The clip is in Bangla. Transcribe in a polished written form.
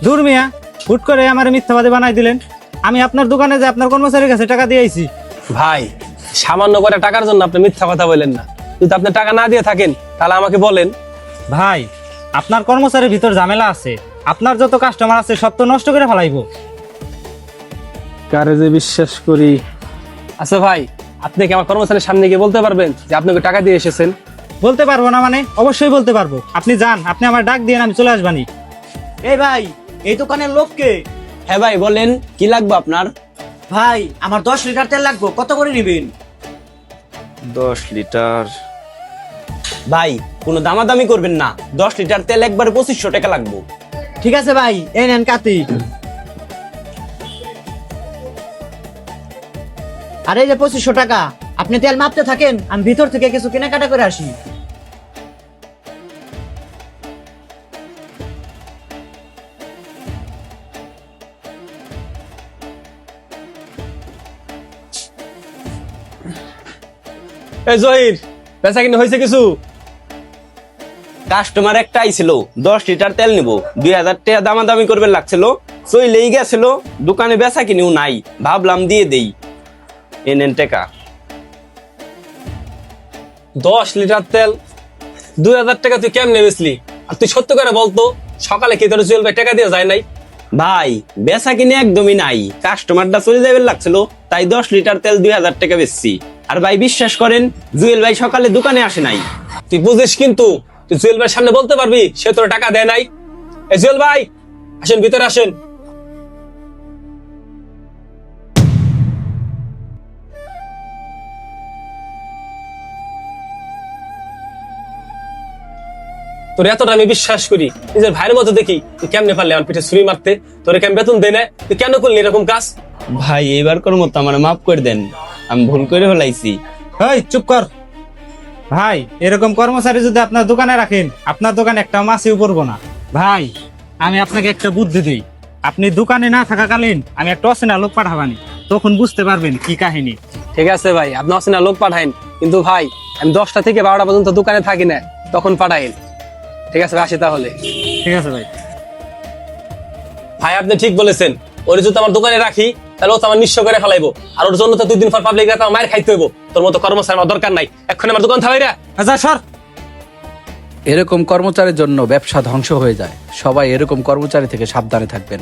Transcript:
দূর মিয়া, হুট করে আমার মিথ্যাবাদী বানাই দিলেন। আমি আপনার দোকানে যে আপনার কর্মচারীর কাছে টাকা দিয়ে আইছি। ভাই, সামান্য করে টাকার জন্য আপনি মিথ্যা কথা বলেন না। যদি আপনি টাকা না দিয়ে থাকেন তাহলে আমাকে বলেন। ভাই, আপনার কর্মচারীর ভিতর ঝামেলা আছে। আপনার যত কাস্টমার আছে সব তো নষ্ট করে ফেলাইবো। কারে যে বিশ্বাস করি। আচ্ছা ভাই, আপনি কি আমার কর্মচারীর সামনে গিয়ে বলতে পারবেন যে আপনি ওকে টাকা দিয়ে এসেছেন? বলতে পারবো না মানে? অবশ্যই বলতে পারবো। আপনি যান, আপনি আমার ডাক দিয়ে আমি চলে আসবানি। এই ভাই, এই দোকানের লোককে? হ্যাঁ ভাই বলেন, কি লাগবে আপনার? ভাই, আমার 10 লিটার তেল লাগবে, কত করে নেবেন? 10 লিটার? ভাই, কোনো দামাদামি করবেন না, 10 লিটার তেল একবারে 2500 টাকা লাগবে। ঠিক আছে ভাই, এই নেন কাতি। আরে এই যে 2500 টাকা, আপনি তেল মাপতে থাকেন, আমি ভিতর থেকে কিছু কেনাকাটা করে আসি। এই জহির, বেচা কিনে হয়েছে কিছু? কাস্টমার একটা আইছিল, 10 লিটার তেল নিব, 2000 টাকা দামাদামি করবে লাগছিল, চইলেই গেছিল, দোকানে বেচা কিনেও নাই, ভাবলাম দিয়ে দেই। এনেন টাকা। 10 লিটার তেল 2000 টাকা তুই কেমনে বেচলি? আর তুই সত্য করে বলতো, সকালে কি তোর জুয়েল ভাই টাকা দিয়ে যায় নাই? ভাই, বেচা কিনে একদমই নাই, কাস্টমারটা চলে যাবে লাগছিল, তাই 10 লিটার তেল 2000 টাকা বেচছি। আর ভাই বিশ্বাস করেন, জুয়েল ভাই সকালে দোকানে আসে নাই। তুই বুঝিস, কিন্তু তুই জুয়েল ভাইয়ের সামনে বলতে পারবি সে তোর টাকা দেয় নাই? এই জুয়েল ভাই, আসেন ভিতরে আসেন। তোর এতটা আমি বিশ্বাস করি, নিজের ভাইয়ের মতো দেখি, তুই কেমনে পারলি আমার পিঠে ছুরি মারতে? তোরে কেমন বেতন দেয় না? তুই কেন করলি এরকম কাজ? ভাই, এবার কোন মতো আমার মাফ করে দেন, আমি ভুল করে ফেলাইছি। এই চুপ কর। ভাই, এরকম কর্মচারী যদি আপনার দোকানে রাখেন, আপনার দোকানে একটা মাছিও পড়বো না। ভাই, আমি আপনাকে একটা বুদ্ধি দিই। আপনি দোকানে না থাকাকালীন আমি একটা অচেনা লোক পাঠাবানি, তখন বুঝতে পারবেন কি কাহিনী। ঠিক আছে ভাই, আপনি অচেনা লোক পাঠাইন, কিন্তু ভাই আমি 10টা থেকে 12টা পর্যন্ত দোকানে থাকি না, তখন পাঠাইন। ঠিক আছে, আসি তাহলে। ঠিক আছে ভাই। ভাই, আপনি ঠিক বলেছেন, ওর যদি আমার দোকানে রাখি তাহলে ও তো আমার নিঃস্ব করে ফেলাইবো, আর ওর জন্য তো 2 দিন পর পাবলিক রাখা মায়ের খাইতে হইব। তোর মতো কর্মচারী আমার দরকার নাই, এখন আমার দোকান থামাইরা। আচ্ছা সর। এরকম কর্মচারীর জন্য ব্যবসা ধ্বংস হয়ে যায়। সবাই এরকম কর্মচারী থেকে সাবধানে থাকবেন।